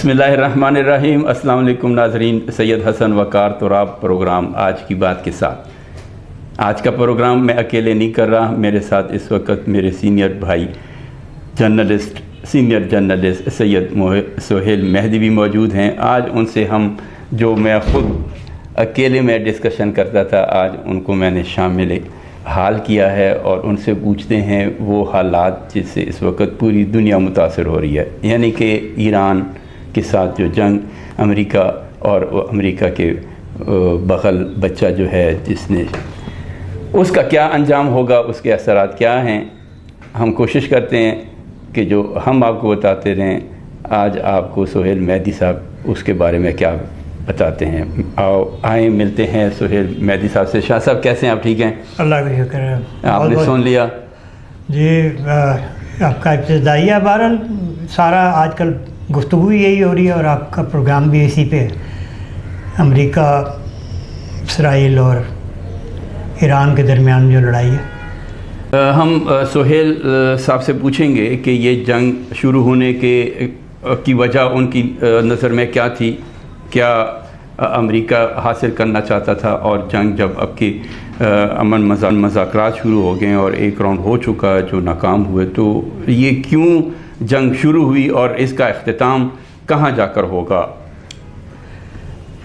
بسم اللہ الرحمن الرحیم۔ السلام علیکم ناظرین، سید حسن وقار تراب پروگرام آج کی بات کے ساتھ۔ آج کا پروگرام میں اکیلے نہیں کر رہا، میرے ساتھ اس وقت میرے سینئر بھائی سینئر جرنلسٹ سید سہیل مہدی بھی موجود ہیں۔ آج ان سے ہم جو میں خود اکیلے میں ڈسکشن کرتا تھا، آج ان کو میں نے شامل حال کیا ہے اور ان سے پوچھتے ہیں وہ حالات جس سے اس وقت پوری دنیا متاثر ہو رہی ہے، یعنی کہ ایران کے ساتھ جو جنگ، امریکہ اور امریکہ کے بغل بچہ جو ہے جس نے اس کا کیا انجام ہوگا، اس کے اثرات کیا ہیں۔ ہم کوشش کرتے ہیں کہ جو ہم آپ کو بتاتے رہیں، آج آپ کو سہیل مہدی صاحب اس کے بارے میں کیا بتاتے ہیں۔ آئیں ملتے ہیں سہیل مہدی صاحب سے۔ شاہ صاحب کیسے ہیں آپ؟ ٹھیک ہیں؟ اللہ کا شکر ہے۔ آپ نے سن لیا جی، آپ کا ابتدائیہ بہرحال سارا آج کل گفتگو یہی ہو رہی ہے اور آپ کا پروگرام بھی اسی پہ ہے، امریکہ اسرائیل اور ایران کے درمیان جو لڑائی ہے۔ ہم سہیل صاحب سے پوچھیں گے کہ یہ جنگ شروع ہونے کی وجہ ان کی نظر میں کیا تھی؟ کیا امریکہ حاصل کرنا چاہتا تھا؟ اور جنگ جب اب کی امن مذاکرات شروع ہو گئے اور ایک راؤنڈ ہو چکا جو ناکام ہوئے، تو یہ کیوں جنگ شروع ہوئی اور اس کا اختتام کہاں جا کر ہوگا؟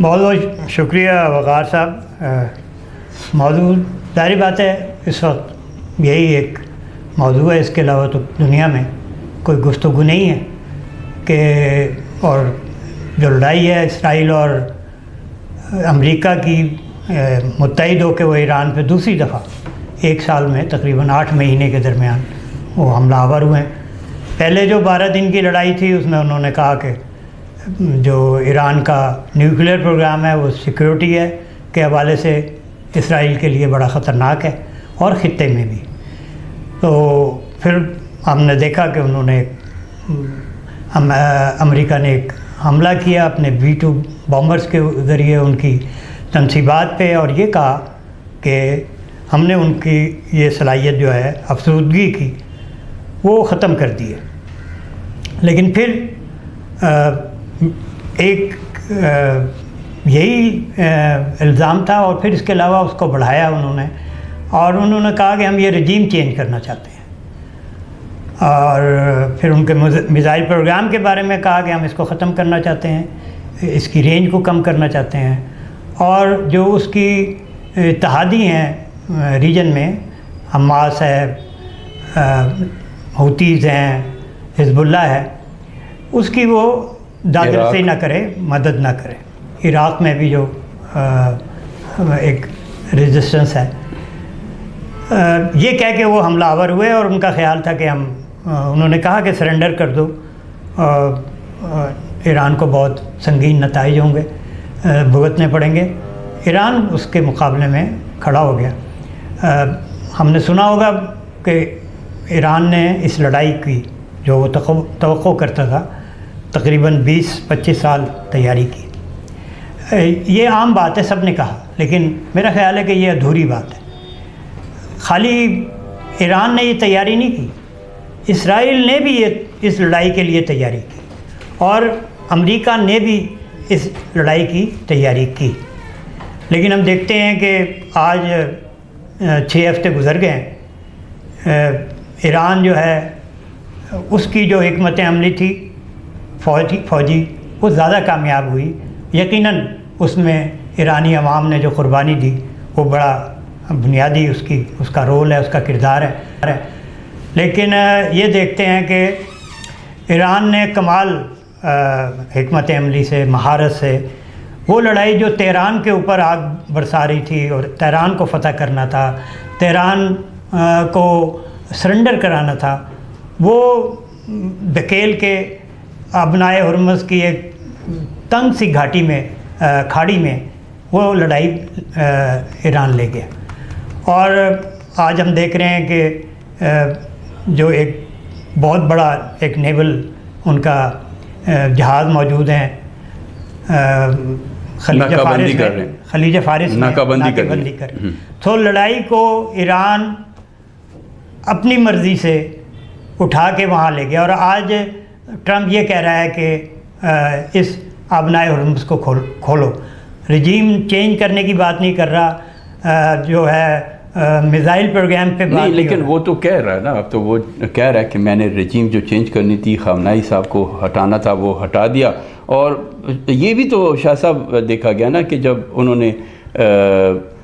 بہت بہت شکریہ وقار صاحب۔ موضوع ظاہری بات ہے اس وقت یہی ایک موضوع ہے، اس کے علاوہ تو دنیا میں کوئی گفتگو نہیں ہے کہ اور جو لڑائی ہے اسرائیل اور امریکہ کی متحد ہو کے وہ ایران پہ دوسری دفعہ ایک سال میں تقریباً 8 مہینے کے درمیان وہ حملہ آور ہوئے ہیں۔ پہلے جو 12 دن کی لڑائی تھی اس میں انہوں نے کہا کہ جو ایران کا نیوکلیئر پروگرام ہے وہ سیکیورٹی ہے کے حوالے سے اسرائیل کے لیے بڑا خطرناک ہے اور خطے میں بھی۔ تو پھر ہم نے دیکھا کہ انہوں نے امریکہ نے ایک حملہ کیا اپنے B-2 بامبرز کے ذریعے ان کی تنصیبات پہ، اور یہ کہا کہ ہم نے ان کی یہ صلاحیت جو ہے افسردگی کی وہ ختم کر دی ہے۔ لیکن پھر ایک یہی الزام تھا اور پھر اس کے علاوہ اس کو بڑھایا انہوں نے، اور انہوں نے کہا کہ ہم یہ رجیم چینج کرنا چاہتے ہیں، اور پھر ان کے میزائل پروگرام کے بارے میں کہا کہ ہم اس کو ختم کرنا چاہتے ہیں، اس کی رینج کو کم کرنا چاہتے ہیں، اور جو اس کی اتحادی ہیں ریجن میں، حماس ہے، حوتیز ہیں، حزب اللہ ہے، اس کی وہ دادرسی نہ کرے، مدد نہ کرے۔ عراق میں بھی جو ایک ریزسٹنس ہے، یہ کہہ کے وہ حملہ آور ہوئے، اور ان کا خیال تھا کہ انہوں نے کہا کہ سرنڈر کر دو، ایران کو بہت سنگین نتائج ہوں گے، بھگتنے پڑیں گے۔ ایران اس کے مقابلے میں کھڑا ہو گیا۔ ہم نے سنا ہوگا کہ ایران نے اس لڑائی کی جو وہ توقع کرتا تھا تقریباً 20-25 سال تیاری کی۔ یہ عام بات ہے، سب نے کہا، لیکن میرا خیال ہے کہ یہ ادھوری بات ہے۔ خالی ایران نے یہ تیاری نہیں کی، اسرائیل نے بھی اس لڑائی کے لیے تیاری کی، اور امریکہ نے بھی اس لڑائی کی تیاری کی۔ لیکن ہم دیکھتے ہیں کہ آج 6 ہفتے گزر گئے ہیں، ایران جو ہے اس کی جو حکمت عملی تھی فوجی وہ زیادہ کامیاب ہوئی۔ یقیناً اس میں ایرانی عوام نے جو قربانی دی وہ بڑا بنیادی اس کا رول ہے، اس کا کردار ہے۔ لیکن یہ دیکھتے ہیں کہ ایران نے کمال حکمت عملی سے، مہارت سے، وہ لڑائی جو تہران کے اوپر آگ برسا رہی تھی اور تہران کو فتح کرنا تھا، تہران کو سرنڈر کرانا تھا، وہ دھکیل کے ابنائے ہرمز کی ایک تنگ سی گھاٹی میں، کھاڑی میں وہ لڑائی ایران لے گیا۔ اور آج ہم دیکھ رہے ہیں کہ جو ایک بہت بڑا ایک نیول ان کا جہاز موجود ہیں خلیج فارس میں ناکہ بندی کر۔ تو لڑائی کو ایران اپنی مرضی سے اٹھا کے وہاں لے گیا، اور آج ٹرمپ یہ کہہ رہا ہے کہ اس آبنائے ہرمز کو کھولو. رجیم چینج کرنے کی بات نہیں کر رہا، جو ہے میزائل پروگرام پہ بات نہیں، لیکن وہ تو کہہ رہا ہے نا، اب تو وہ کہہ رہا ہے کہ میں نے رجیم جو چینج کرنی تھی، خامنائی صاحب کو ہٹانا تھا، وہ ہٹا دیا. اور یہ بھی تو شاہ صاحب دیکھا گیا نا کہ جب انہوں نے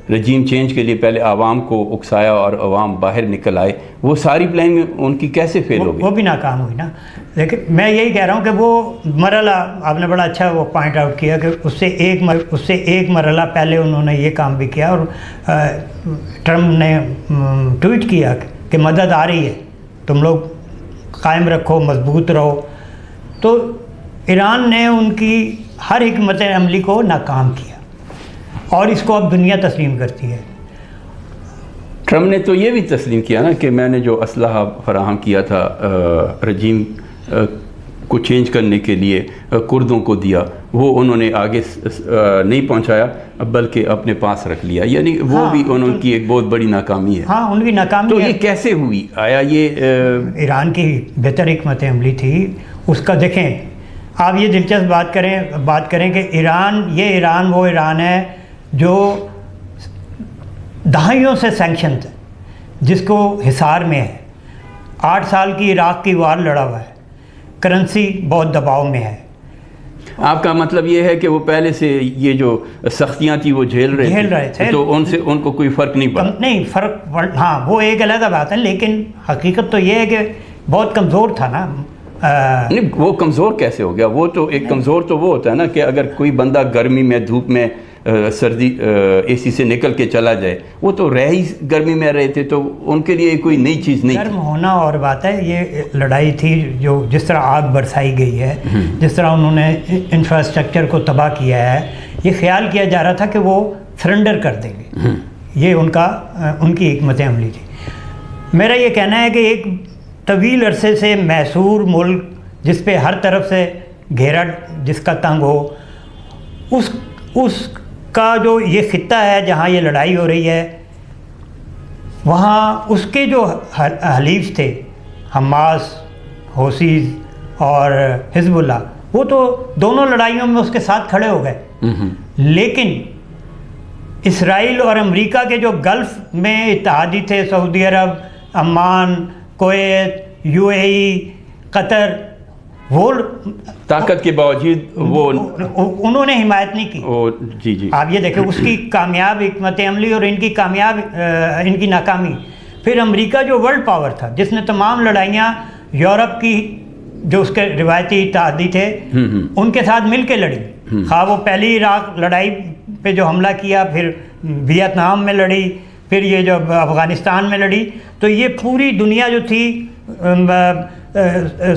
رجیم چینج کے لیے پہلے عوام کو اکسایا اور عوام باہر نکل آئے، وہ ساری پلاننگ ان کی کیسے فیل ہو گئی؟ وہ بھی ناکام ہوئی نا. لیکن میں یہی کہہ رہا ہوں کہ وہ مرحلہ آپ نے بڑا اچھا وہ پوائنٹ آؤٹ کیا کہ اس سے ایک مرحلہ پہلے انہوں نے یہ کام بھی کیا، اور ٹرمپ نے ٹویٹ کیا کہ مدد آ رہی ہے، تم لوگ قائم رکھو، مضبوط رہو. تو ایران نے ان کی ہر حکمت عملی کو ناکام کیا اور اس کو اب دنیا تسلیم کرتی ہے. ٹرمپ نے تو یہ بھی تسلیم کیا نا کہ میں نے جو اسلحہ فراہم کیا تھا رجیم کو چینج کرنے کے لیے کردوں کو دیا، وہ انہوں نے آگے نہیں پہنچایا بلکہ اپنے پاس رکھ لیا. یعنی وہ بھی انہوں کی ایک بہت بڑی ناکامی ہے. ہاں، ان کی ناکامی. تو یہ کیسے ہوئی؟ آیا یہ ایران کی بہتر حکمت عملی تھی اس کا؟ دیکھیں آپ یہ دلچسپ بات کریں کہ ایران وہ ایران ہے جو دہائیوں سے سینکشن ہے، جس کو حصار میں ہے. 8 سال کی عراق کی وار لڑا ہوا ہے، کرنسی بہت دباؤ میں ہے. آپ کا مطلب یہ ہے کہ وہ پہلے سے یہ جو سختیاں تھی وہ جھیل رہے تھے تو ان کو کوئی فرق نہیں پڑا؟ نہیں فرق، ہاں وہ ایک علیحدہ بات ہے، لیکن حقیقت تو یہ ہے کہ بہت کمزور تھا نا. نہیں، وہ کمزور کیسے ہو گیا؟ وہ تو ایک کمزور تو وہ ہوتا ہے نا کہ اگر کوئی بندہ گرمی میں دھوپ میں سردی اے سی سے نکل کے چلا جائے، وہ تو ہی گرمی میں رہے تھے، تو ان کے لیے کوئی نئی چیز نہیں. گرم ہونا اور بات ہے، یہ لڑائی تھی جو جس طرح آگ برسائی گئی ہے، جس طرح انہوں نے انفراسٹرکچر کو تباہ کیا ہے، یہ خیال کیا جا رہا تھا کہ وہ سرنڈر کر دیں گے. یہ ان کی حکمت عملی تھی. میرا یہ کہنا ہے کہ ایک طویل عرصے سے محصور ملک جس پہ ہر طرف سے گھیرا جس کا تنگ ہو، اس کا جو یہ خطہ ہے جہاں یہ لڑائی ہو رہی ہے، وہاں اس کے جو حلیف تھے حماس، حوثیز اور حزب اللہ، وہ تو دونوں لڑائیوں میں اس کے ساتھ کھڑے ہو گئے. لیکن اسرائیل اور امریکہ کے جو گلف میں اتحادی تھے، سعودی عرب، عمان، کویت، یو اے ای، قطر، وہ طاقت کے باوجود وہ انہوں نے حمایت نہیں کی. جی آپ یہ دیکھیں اس کی کامیاب حکمت عملی اور ان کی ناکامی. پھر امریکہ جو ورلڈ پاور تھا، جس نے تمام لڑائیاں یورپ کی جو اس کے روایتی اتحادی تھے ان کے ساتھ مل کے لڑی، خواہ وہ پہلی عراق لڑائی پہ جو حملہ کیا، پھر ویتنام میں لڑی، پھر یہ جو افغانستان میں لڑی. تو یہ پوری دنیا جو تھی،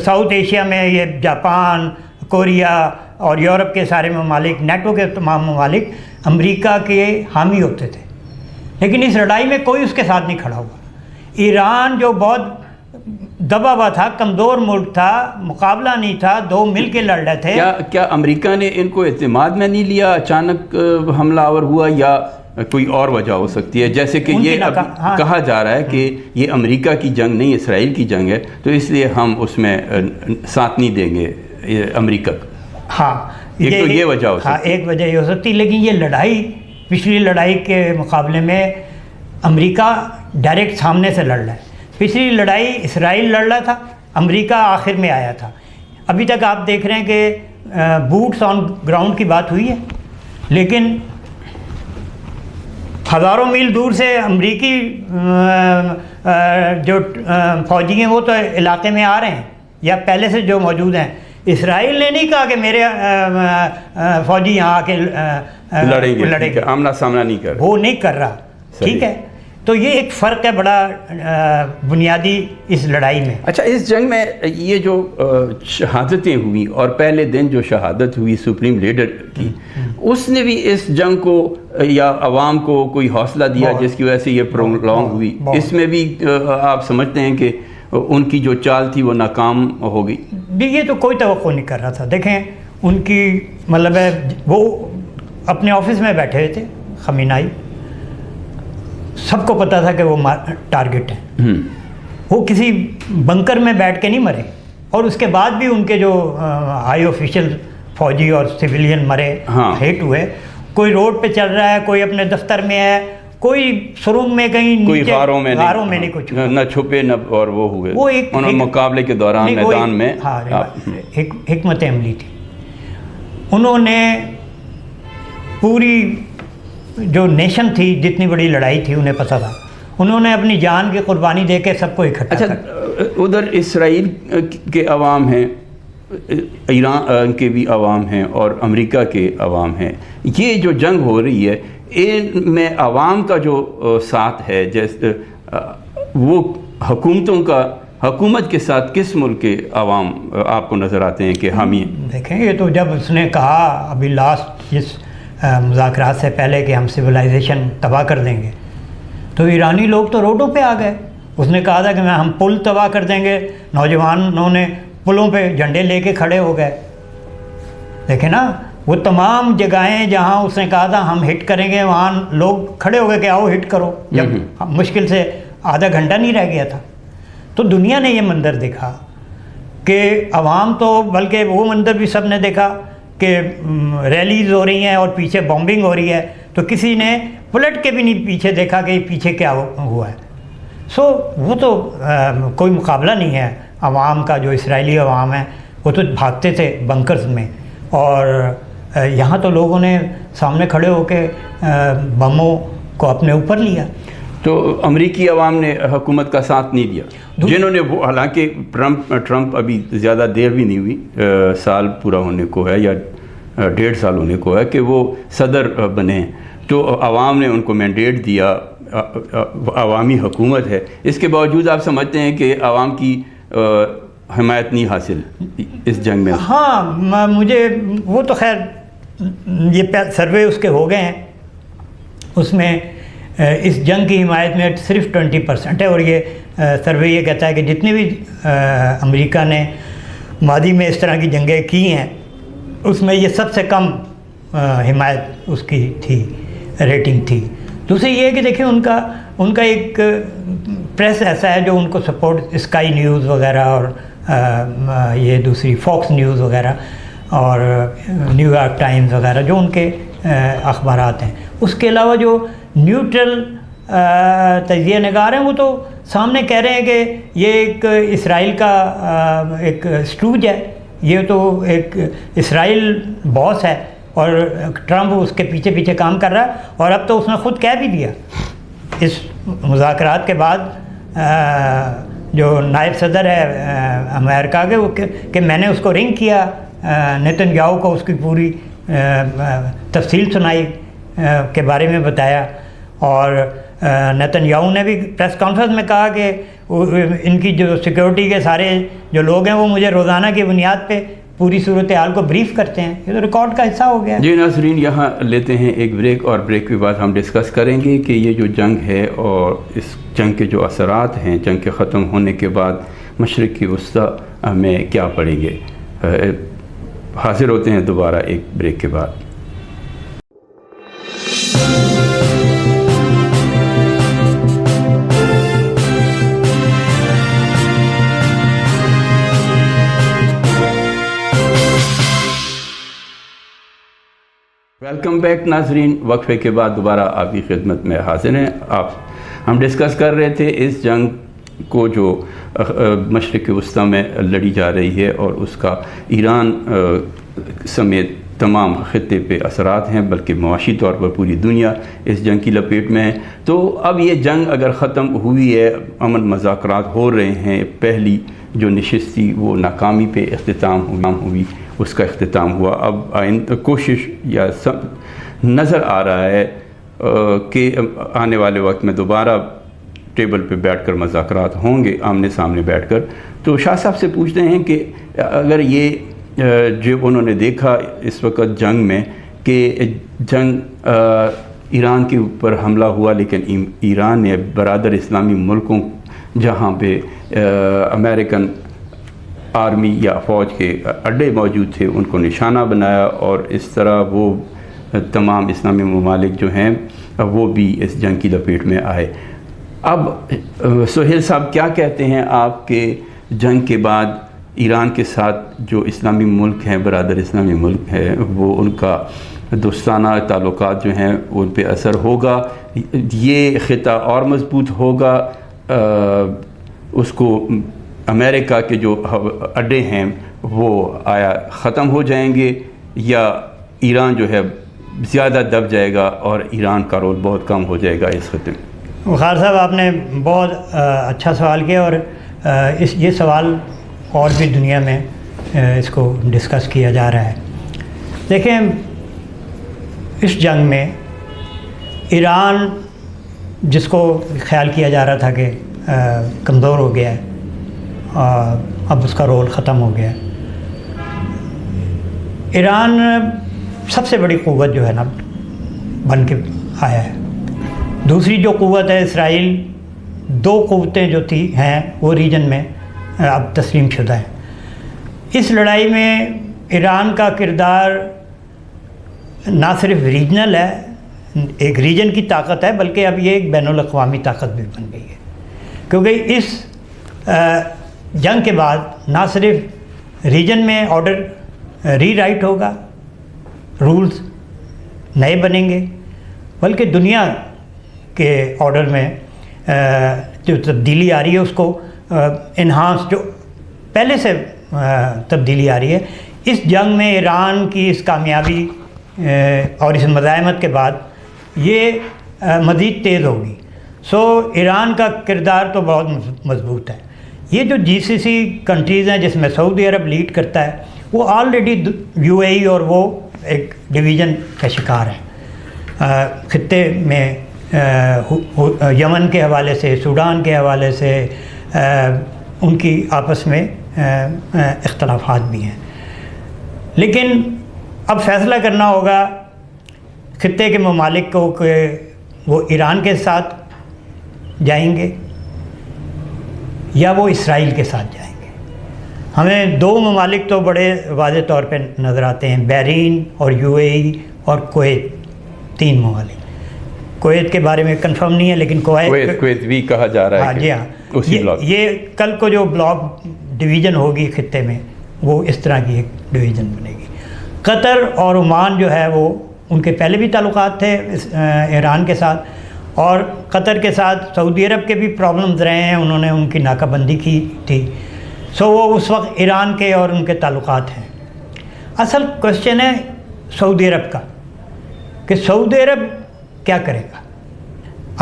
ساؤتھ ایشیا میں یہ جاپان، کوریا اور یورپ کے سارے ممالک، نیٹو کے تمام ممالک امریکہ کے حامی ہوتے تھے. لیکن اس لڑائی میں کوئی اس کے ساتھ نہیں کھڑا ہوا. ایران جو بہت دبا ہوا تھا، کمزور ملک تھا، مقابلہ نہیں تھا، دو مل کے لڑ رہے تھے. کیا امریکہ نے ان کو اعتماد میں نہیں لیا؟ اچانک حملہ آور ہوا یا کوئی اور وجہ ہو سکتی ہے؟ جیسے کہ یہ کہا جا رہا ہے کہ یہ امریکہ کی جنگ نہیں، اسرائیل کی جنگ ہے، تو اس لیے ہم اس میں ساتھ نہیں دیں گے امریکہ کا. ہاں، ایک تو یہ وجہ ہو سکتی ہے. ایک وجہ یہ ہو سکتی، لیکن یہ لڑائی پچھلی لڑائی کے مقابلے میں امریکہ ڈائریکٹ سامنے سے لڑ رہا ہے. پچھلی لڑائی اسرائیل لڑ رہا تھا، امریکہ آخر میں آیا تھا. ابھی تک آپ دیکھ رہے ہیں کہ بوٹس آن گراؤنڈ کی بات ہوئی ہے، لیکن ہزاروں میل دور سے امریکی جو فوجی ہیں وہ تو علاقے میں آ رہے ہیں یا پہلے سے جو موجود ہیں. اسرائیل نے نہیں کہا کہ میرے فوجی یہاں آ کے لڑیں گے، آمنا سامنا نہیں کر رہا، وہ نہیں کر رہا. ٹھیک ہے، تو یہ ایک فرق ہے بڑا بنیادی اس لڑائی میں. اچھا، اس جنگ میں یہ جو شہادتیں ہوئی اور پہلے دن جو شہادت ہوئی سپریم لیڈر کی، اس نے بھی اس جنگ کو یا عوام کو کوئی حوصلہ دیا جس کی وجہ سے یہ پرولونگ ہوئی؟ اس میں بھی آپ سمجھتے ہیں کہ ان کی جو چال تھی وہ ناکام ہو گئی؟ یہ تو کوئی توقع نہیں کر رہا تھا. دیکھیں ان کی مطلب ہے، وہ اپنے آفس میں بیٹھے ہوئے تھے، خامنائی، سب کو پتا تھا کہ وہ ٹارگٹ ہیں. وہ کسی بنکر میں بیٹھ کے نہیں مرے، اور اس کے بعد بھی ان کے جو ہائی آفیشل فوجی اور سویلین مرے، ہاں، ہٹ ہوئے. کوئی روڈ پہ چل رہا ہے، کوئی اپنے دفتر میں ہے، کوئی سرنگ میں کہیں کوئی نیچے غاروں میں نہیں کچھ نہ چھپے نہ اور وہ ہوئے. وہ ایک مقابلے کے دوران میدان میں حکمت عملی تھی. انہوں نے پوری جو نیشن تھی، جتنی بڑی لڑائی تھی انہیں پتہ تھا، انہوں نے اپنی جان کی قربانی دے کے سب کو اکٹھا کیا. اچھا، ادھر اسرائیل کے عوام ہیں، ایران کے بھی عوام ہیں اور امریکہ کے عوام ہیں. یہ جو جنگ ہو رہی ہے ان میں عوام کا جو ساتھ ہے، جیسے وہ حکومت کے ساتھ کس ملک کے عوام آپ کو نظر آتے ہیں کہ ہم دیکھیں، یہ تو جب اس نے کہا ابھی لاسٹ اس مذاکرات سے پہلے کہ ہم سویلائزیشن تباہ کر دیں گے، تو ایرانی لوگ تو روڈوں پہ آ گئے. اس نے کہا تھا کہ ہم پل تباہ کر دیں گے، نوجوانوں نے پلوں پہ جھنڈے لے کے کھڑے ہو گئے. دیکھیں نا، وہ تمام جگہیں جہاں اس نے کہا تھا ہم ہٹ کریں گے، وہاں لوگ کھڑے ہو گئے کہ آؤ ہٹ کرو، جب مشکل سے آدھا گھنٹہ نہیں رہ گیا تھا. تو دنیا نے یہ منظر دیکھا کہ عوام تو، بلکہ وہ منظر بھی سب نے دیکھا کہ ریلیز ہو رہی ہیں اور پیچھے بامبنگ ہو رہی ہے، تو کسی نے پلٹ کے بھی نہیں پیچھے دیکھا کہ پیچھے کیا ہوا ہے. سو وہ تو کوئی مقابلہ نہیں ہے عوام کا. جو اسرائیلی عوام ہے وہ تو بھاگتے تھے بنکرز میں، اور یہاں تو لوگوں نے سامنے کھڑے ہو کے بموں کو اپنے اوپر لیا. تو امریکی عوام نے حکومت کا ساتھ نہیں دیا، جنہوں نے وہ، حالانکہ ٹرمپ ابھی زیادہ دیر بھی نہیں ہوئی، سال پورا ہونے کو ہے یا 1.5 سال ہونے کو ہے کہ وہ صدر بنے ہیں، تو عوام نے ان کو مینڈیٹ دیا، عوامی حکومت ہے. اس کے باوجود آپ سمجھتے ہیں کہ عوام کی حمایت نہیں حاصل اس جنگ میں؟ ہاں، مجھے وہ تو خیر یہ سروے اس کے ہو گئے ہیں، اس میں اس جنگ کی حمایت میں صرف 20% ہے. اور یہ سروے یہ کہتا ہے کہ جتنی بھی امریکہ نے ماضی میں اس طرح کی جنگیں کی ہیں، اس میں یہ سب سے کم حمایت اس کی تھی، ریٹنگ تھی. دوسری یہ ہے کہ دیکھیں ان کا ایک پریس ایسا ہے جو ان کو سپورٹ، اسکائی نیوز وغیرہ اور یہ دوسری فاکس نیوز وغیرہ اور نیو یارک ٹائمز وغیرہ جو ان کے اخبارات ہیں. اس کے علاوہ جو نیوٹرل تجزیہ نگار ہیں وہ تو سامنے کہہ رہے ہیں کہ یہ ایک اسرائیل کا ایک اسٹوج ہے، یہ تو ایک اسرائیل باس ہے اور ٹرمپ اس کے پیچھے پیچھے کام کر رہا ہے. اور اب تو اس نے خود کہہ بھی دیا اس مذاکرات کے بعد، جو نائب صدر ہے امریکہ کے، وہ کہ میں نے اس کو رنگ کیا، نیتن یاہو کو اس کی پوری تفصیل سنائی کے بارے میں بتایا. اور نیتن یاہو نے بھی پریس کانفرنس میں کہا کہ ان کی جو سیکیورٹی کے سارے جو لوگ ہیں وہ مجھے روزانہ کی بنیاد پہ پوری صورتحال کو بریف کرتے ہیں. یہ تو ریکارڈ کا حصہ ہو گیا. جی ناظرین، یہاں لیتے ہیں ایک بریک، اور بریک کے بعد ہم ڈسکس کریں گے کہ یہ جو جنگ ہے اور اس جنگ کے جو اثرات ہیں، جنگ کے ختم ہونے کے بعد مشرق وسطی میں کیا پڑیں گے. حاضر ہوتے ہیں دوبارہ ایک بریک کے بعد. ویلکم بیک ناظرین، وقفے کے بعد دوبارہ آپ کی خدمت میں حاضر ہیں. ہم ڈسکس کر رہے تھے اس جنگ کو جو مشرق وسطی میں لڑی جا رہی ہے اور اس کا ایران سمیت تمام خطے پہ اثرات ہیں، بلکہ معاشی طور پر پوری دنیا اس جنگ کی لپیٹ میں ہے. تو اب یہ جنگ اگر ختم ہوئی ہے، امن مذاکرات ہو رہے ہیں، پہلی جو نشست تھی وہ ناکامی پہ اختتام ہوئی، اس کا اختتام ہوا. اب کوشش یا نظر آ رہا ہے کہ آنے والے وقت میں دوبارہ ٹیبل پہ بیٹھ کر مذاکرات ہوں گے، آمنے سامنے بیٹھ کر. تو شاہ صاحب سے پوچھتے ہیں کہ اگر یہ جو انہوں نے دیکھا اس وقت جنگ میں کہ جنگ ایران کے اوپر حملہ ہوا، لیکن ایران نے برادر اسلامی ملکوں جہاں پہ امریکن آرمی یا فوج کے اڈے موجود تھے ان کو نشانہ بنایا، اور اس طرح وہ تمام اسلامی ممالک جو ہیں وہ بھی اس جنگ کی لپیٹ میں آئے. اب سہیل صاحب کیا کہتے ہیں آپ کہ جنگ کے بعد ایران کے ساتھ جو اسلامی ملک ہیں، برادر اسلامی ملک ہے، وہ ان کا دوستانہ تعلقات جو ہیں ان پہ اثر ہوگا، یہ خطہ اور مضبوط ہوگا، اس کو امریکہ کے جو اڈے ہیں وہ آیا ختم ہو جائیں گے، یا ایران جو ہے زیادہ دب جائے گا اور ایران کا رول بہت کم ہو جائے گا اس خطے میں؟ وقار صاحب، آپ نے بہت اچھا سوال کیا، اور یہ سوال اور بھی دنیا میں اس کو ڈسکس کیا جا رہا ہے. دیکھیں، اس جنگ میں ایران، جس کو خیال کیا جا رہا تھا کہ کمزور ہو گیا ہے، اب اس کا رول ختم ہو گیا ہے. ایران سب سے بڑی قوت جو ہے نا بن کے آیا ہے. دوسری جو قوت ہے اسرائیل، 2 قوتیں جو ہیں وہ ریجن میں اب تسلیم شدہ ہیں. اس لڑائی میں ایران کا کردار نہ صرف ریجنل ہے، ایک ریجن کی طاقت ہے، بلکہ اب یہ ایک بین الاقوامی طاقت بھی بن گئی ہے. کیونکہ اس جنگ کے بعد نہ صرف ریجن میں آرڈر ری رائٹ ہوگا، رولز نئے بنیں گے، بلکہ دنیا کے آرڈر میں جو تبدیلی آ رہی ہے اس کو انہانس، جو پہلے سے تبدیلی آ رہی ہے. اس جنگ میں ایران کی اس کامیابی اور اس مزاحمت کے بعد یہ مزید تیز ہوگی. سو ایران کا کردار تو بہت مضبوط ہے. یہ جو GCC کنٹریز ہیں جس میں سعودی عرب لیڈ کرتا ہے، وہ آلریڈی UAE اور وہ ایک ڈویژن کا شکار ہے. خطے میں یمن کے حوالے سے، سوڈان کے حوالے سے ان کی آپس میں اختلافات بھی ہیں. لیکن اب فیصلہ کرنا ہوگا خطے کے ممالک کو کہ وہ ایران کے ساتھ جائیں گے یا وہ اسرائیل کے ساتھ جائیں گے. ہمیں 2 ممالک تو بڑے واضح طور پہ نظر آتے ہیں، بحرین اور UAE اور کویت. 3 ممالک. کویت کے بارے میں کنفرم نہیں ہے، لیکن کویت بھی کہا جا رہا ہے. جی ہاں، یہ کل کو جو بلاک ڈویژن ہوگی خطے میں، وہ اس طرح کی ایک ڈویژن بنے گی. قطر اور عمان جو ہے وہ ان کے پہلے بھی تعلقات تھے ایران کے ساتھ، اور قطر کے ساتھ سعودی عرب کے بھی پرابلمز رہے ہیں، انہوں نے ان کی ناکہ بندی کی تھی. سو وہ اس وقت ایران کے اور ان کے تعلقات ہیں. اصل کوشچن ہے سعودی عرب کا، کہ سعودی عرب کیا کرے گا.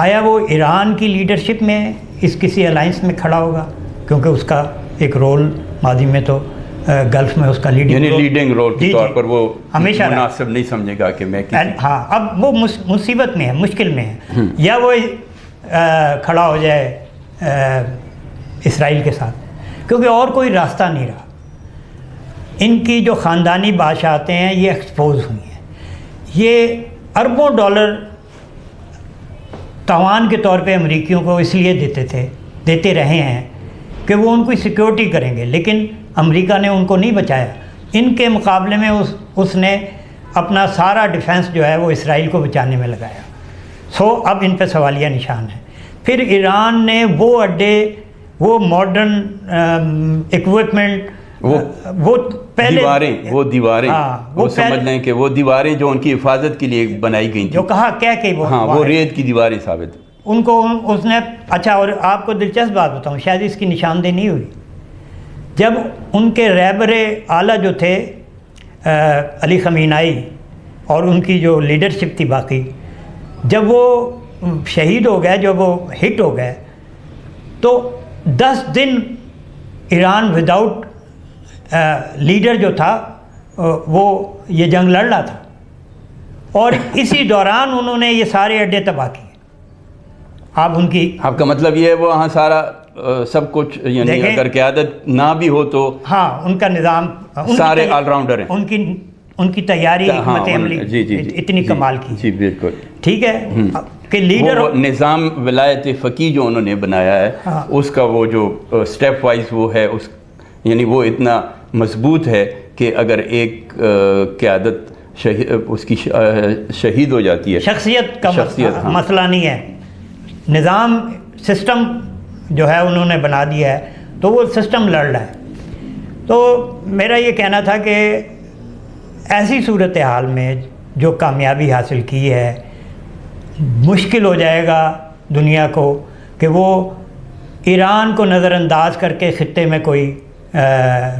آیا وہ ایران کی لیڈرشپ میں اس کسی الائنس میں کھڑا ہوگا، کیونکہ اس کا ایک رول ماضی میں تو گلف میں اس کا لیڈنگ رول کے طور پر وہ ہمیشہ مناسب نہیں سمجھے گا کہ میں ہاں اب وہ مصیبت میں ہے، مشکل میں ہے، یا وہ کھڑا ہو جائے اسرائیل کے ساتھ، کیونکہ اور کوئی راستہ نہیں رہا. ان کی جو خاندانی بادشاہتیں ہیں یہ ایکسپوز ہوئی ہیں. یہ اربوں ڈالر تاوان کے طور پہ امریکیوں کو اس لیے دیتے رہے ہیں کہ وہ ان کو سیکیورٹی کریں گے، لیکن امریکہ نے ان کو نہیں بچایا. ان کے مقابلے میں اس نے اپنا سارا ڈیفنس جو ہے وہ اسرائیل کو بچانے میں لگایا. سو اب ان پہ سوالیہ نشان ہے. پھر ایران نے وہ اڈے، وہ ماڈرن ایکوپمنٹ، وہ پہلے دیواریں وہ سمجھ لیں کہ وہ دیواریں جو ان کی حفاظت کے لیے بنائی گئی جو کہا کہ وہ ریت کی دیواریں ثابت ان کو اس نے. اچھا، اور آپ کو دلچسپ بات بتاؤں، شاید اس کی نشاندہی نہیں ہوئی. جب ان کے رہبر اعلیٰ جو تھے علی خمینائی اور ان کی جو لیڈرشپ تھی باقی، جب وہ شہید ہو گئے، جب وہ ہٹ ہو گئے، تو 10 دن ایران وداؤٹ لیڈر جو تھا وہ یہ جنگ لڑ رہا تھا، اور اسی دوران انہوں نے یہ سارے اڈے تباہ کیے. آپ کا مطلب یہ ہے وہ وہاں سارا سب کچھ، یعنی اگر قیادت نہ بھی ہو تو ہاں ان کا نظام سارے آل راؤنڈر ہیں، ان کی تیاری حکمت عملی اتنی کمال کی. جی بالکل ٹھیک ہے کہ لیڈر نظام ولایت فقیہ جو انہوں نے بنایا ہے اس کا وہ جو سٹیپ وائز وہ ہے، یعنی وہ اتنا مضبوط ہے کہ اگر ایک قیادت اس کی شہید ہو جاتی ہے، شخصیت کا مسئلہ نہیں ہے، نظام سسٹم جو ہے انہوں نے بنا دیا ہے، تو وہ سسٹم لڑ رہا ہے. تو میرا یہ کہنا تھا کہ ایسی صورتحال میں جو کامیابی حاصل کی ہے، مشکل ہو جائے گا دنیا کو کہ وہ ایران کو نظر انداز کر کے خطے میں کوئی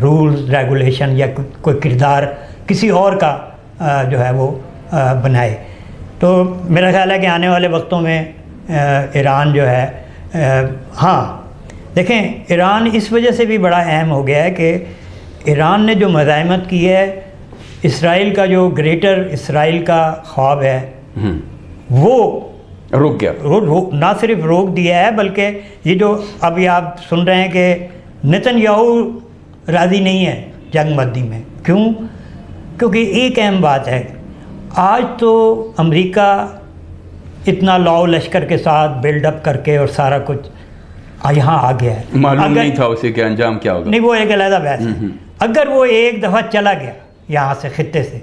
رولز ریگولیشن یا کوئی کردار کسی اور کا جو ہے وہ بنائے۔ تو میرا خیال ہے کہ آنے والے وقتوں میں ایران جو ہے ہاں دیکھیں، ایران اس وجہ سے بھی بڑا اہم ہو گیا ہے کہ ایران نے جو مزاحمت کی ہے، اسرائیل کا جو گریٹر اسرائیل کا خواب ہے وہ رک گیا، نہ صرف روک دیا ہے بلکہ یہ جو ابھی آپ سن رہے ہیں کہ نتن یاہو راضی نہیں ہے جنگ بندی میں۔ کیونکہ ایک اہم بات ہے، آج تو امریکہ اتنا لاؤ لشکر کے ساتھ بلڈ اپ کر کے اور سارا کچھ یہاں آ گیا ہے، معلوم نہیں تھا اسے کہ انجام کیا ہوگا۔ نہیں، وہ ایک علیحدہ بحث ہے۔ اگر وہ ایک دفعہ چلا گیا یہاں سے خطے سے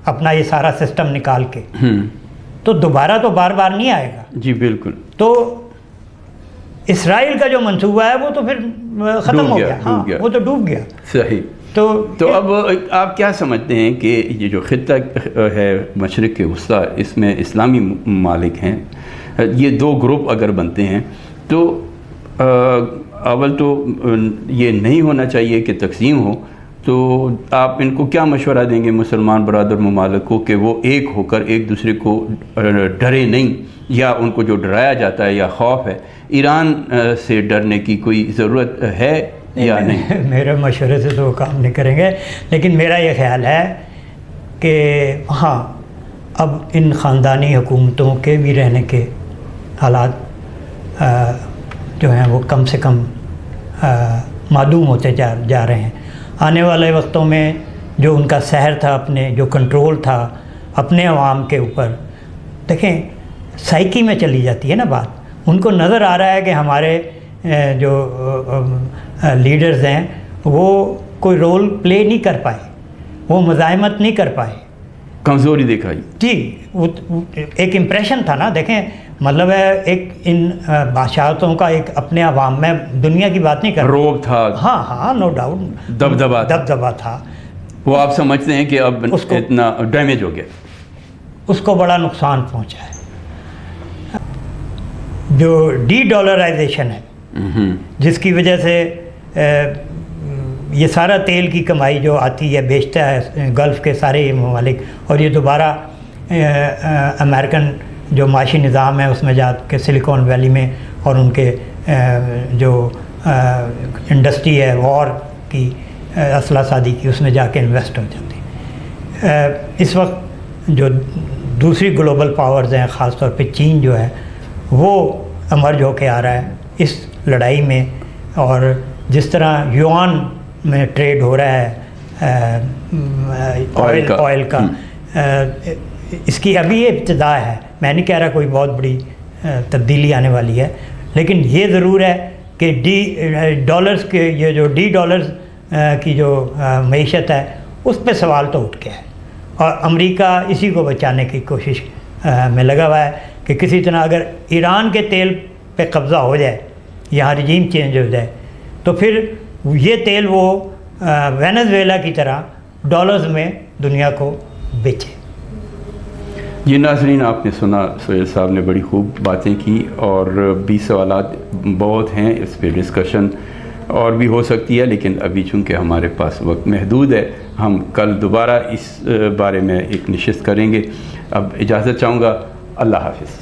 اپنا یہ سارا سسٹم نکال کے، تو دوبارہ تو بار بار نہیں آئے گا۔ جی بالکل۔ تو اسرائیل کا جو منصوبہ ہے وہ تو پھر ختم ہو گیا، ہاں وہ تو ڈوب گیا۔ صحیح۔ تو اب آپ کیا سمجھتے ہیں کہ یہ جو خطہ ہے مشرق کے وسطیٰ، اس میں اسلامی ممالک ہیں، یہ دو گروپ اگر بنتے ہیں تو اول تو یہ نہیں ہونا چاہیے کہ تقسیم ہو، تو آپ ان کو کیا مشورہ دیں گے مسلمان برادر ممالک کو کہ وہ ایک ہو کر ایک دوسرے کو ڈرے نہیں، یا ان کو جو ڈرایا جاتا ہے یا خوف ہے، ایران سے ڈرنے کی کوئی ضرورت ہے یا نہیں؟ میرے مشورے سے تو وہ کام نہیں کریں گے، لیکن میرا یہ خیال ہے کہ ہاں اب ان خاندانی حکومتوں کے بھی رہنے کے حالات جو ہیں وہ کم سے کم معدوم ہوتے جا رہے ہیں۔ آنے والے وقتوں میں جو ان کا سحر تھا، اپنے جو کنٹرول تھا اپنے عوام کے اوپر، دیکھیں سائیکی میں چلی جاتی ہے نا بات۔ ان کو نظر آ رہا ہے کہ ہمارے جو لیڈرز ہیں وہ کوئی رول پلے نہیں کر پائے، وہ مزاحمت نہیں کر پائے، کمزوری دکھائی۔ جی ایک امپریشن تھا نا، دیکھیں مطلب ہے ایک ان بادشاہتوں کا ایک اپنے عوام میں، دنیا کی بات نہیں کر رہا، روب تھا، ہاں نو ڈاؤٹ، دبدبا تھا۔ وہ آپ سمجھتے ہیں کہ اب اس کو اتنا ڈیمیج ہو گیا، اس کو بڑا نقصان پہنچا ہے۔ جو ڈی ڈالرائزیشن ہے جس کی وجہ سے یہ سارا تیل کی کمائی جو آتی ہے بیچتا ہے گلف کے سارے ممالک، اور یہ دوبارہ امریکن جو معاشی نظام ہے اس میں جا کے سلیکون ویلی میں اور ان کے جو انڈسٹری ہے وار کی، اسلحہ سازی کی، اس میں جا کے انویسٹ ہو جاتی ہے۔ اس وقت جو دوسری گلوبل پاورز ہیں، خاص طور پہ چین جو ہے وہ امرج ہو کے آ رہا ہے اس لڑائی میں، اور جس طرح یوان میں ٹریڈ ہو رہا ہے آئل کا، اس کی ابھی ابتدا ہے۔ میں نہیں کہہ رہا کوئی بہت بڑی تبدیلی آنے والی ہے، لیکن یہ ضرور ہے کہ ڈالرز کے یہ جو ڈی ڈالرز کی جو معیشت ہے اس پہ سوال تو اٹھ گیا ہے، اور امریکہ اسی کو بچانے کی کوشش میں لگا ہوا ہے کہ کسی طرح اگر ایران کے تیل پہ قبضہ ہو جائے، یہاں رجیم چینج ہو جائے، تو پھر یہ تیل وہ وینزویلا کی طرح ڈالرز میں دنیا کو بیچے۔ جی ناظرین، آپ نے سنا سہیل صاحب نے بڑی خوب باتیں کی، اور بھی سوالات بہت ہیں، اس پہ ڈسکشن اور بھی ہو سکتی ہے، لیکن ابھی چونکہ ہمارے پاس وقت محدود ہے، ہم کل دوبارہ اس بارے میں ایک نشست کریں گے۔ اب اجازت چاہوں گا، اللہ حافظ۔